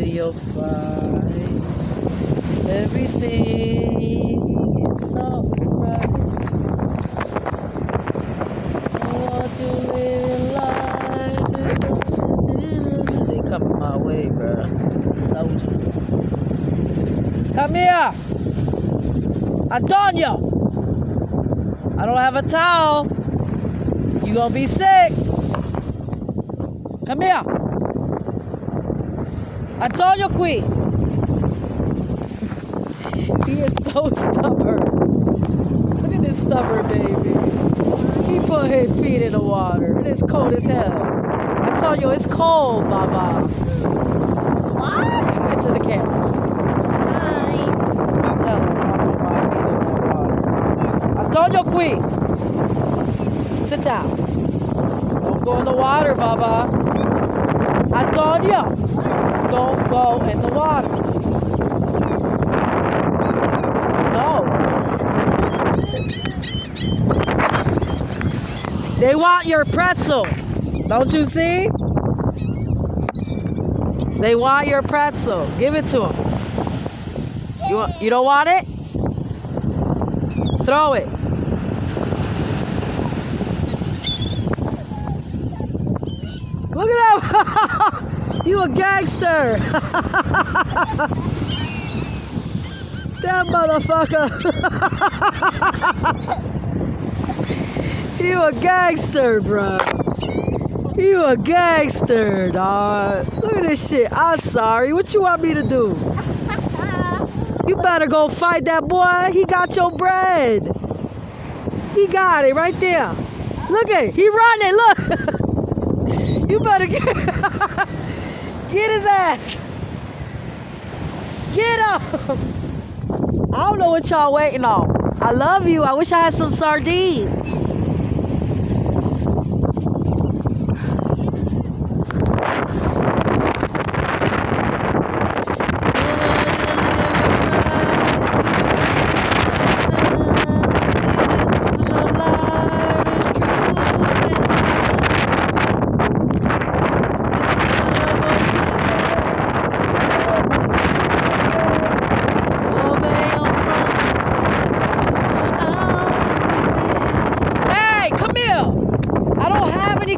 you'll find everything is alright. I want to live life. They coming my way, bruh. Soldiers. Come here! Antonio! I don't have a towel. You gonna be sick. Come here. Antonio qui. He is so stubborn. Look at this stubborn baby. He put his feet in the water. It is cold as hell. Antonio, it's cold, Baba. What? Say hi to the camera. Hi. You tell him I put my feet in that water. Antonio qui. Sit down. Don't go in the water, Baba. Antonio, don't go in the water. No. They want your pretzel. Don't you see? They want your pretzel. Give it to them. You don't want it? Throw it. Look at that! You a gangster! That motherfucker! You a gangster, bro. You a gangster, dog. Look at this shit. I'm sorry. What you want me to do? You better go fight that boy. He got your bread. He got it right there. Look at it. He running. Look. You better get his ass. Get him. I don't know what y'all waiting on. I love you. I wish I had some sardines.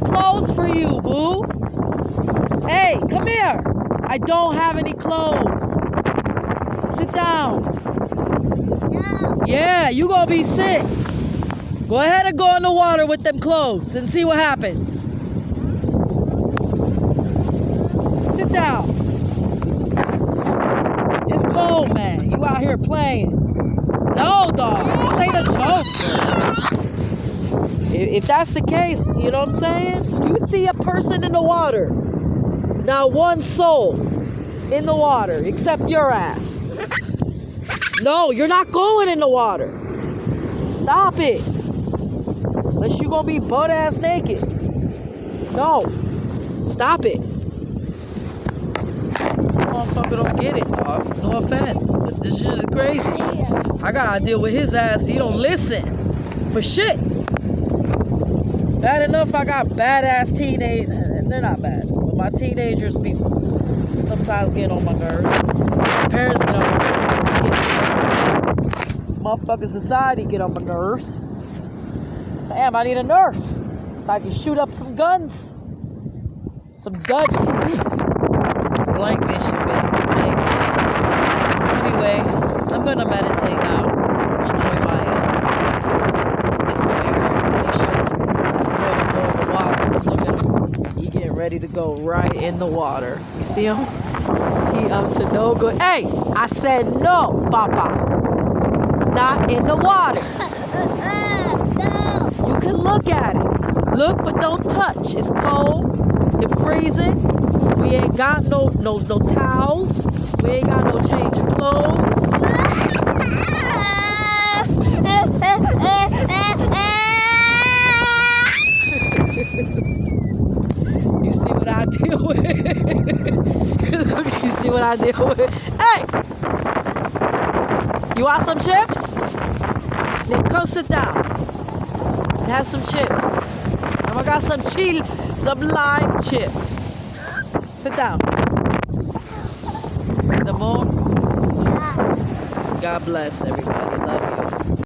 Clothes for you, boo. Hey, come here. I don't have any clothes. Sit down. No. Yeah, you gonna be sick. Go ahead and go in the water with them clothes and see what happens. Sit down. It's cold, man. You out here playing. No, dog. This ain't a joke. If that's the case, you know what I'm saying? You see a person in the water. Not one soul in the water except your ass. No, you're not going in the water. Stop it. Unless you're going to be butt-ass naked. No. Stop it. This motherfucker don't get it, dog. No offense, but this shit is crazy. I got to deal with his ass. He don't listen for shit. Bad enough I got badass teenagers, and they're not bad, but my teenagers be sometimes getting on my nerves. My parents get on my nerves. Motherfucking society get on my nerves. Damn, I need a nerf so I can shoot up some guns. Some duds. Blank mission, baby. Blank mission. Anyway, I'm gonna meditate now. Enjoy my peace. Get some air. Make sure it's look at him. He getting ready to go right in the water. You see him? He up to no good. Hey, I said no, Papa. Not in the water. No. You can look at it. Look, but don't touch. It's cold. It's freezing. We ain't got no towels. We ain't got no change of clothes. You see what I deal with? You see what I deal with? Hey! You want some chips? Then come sit down. And have some chips. And I got some lime chips. Sit down. God bless everybody.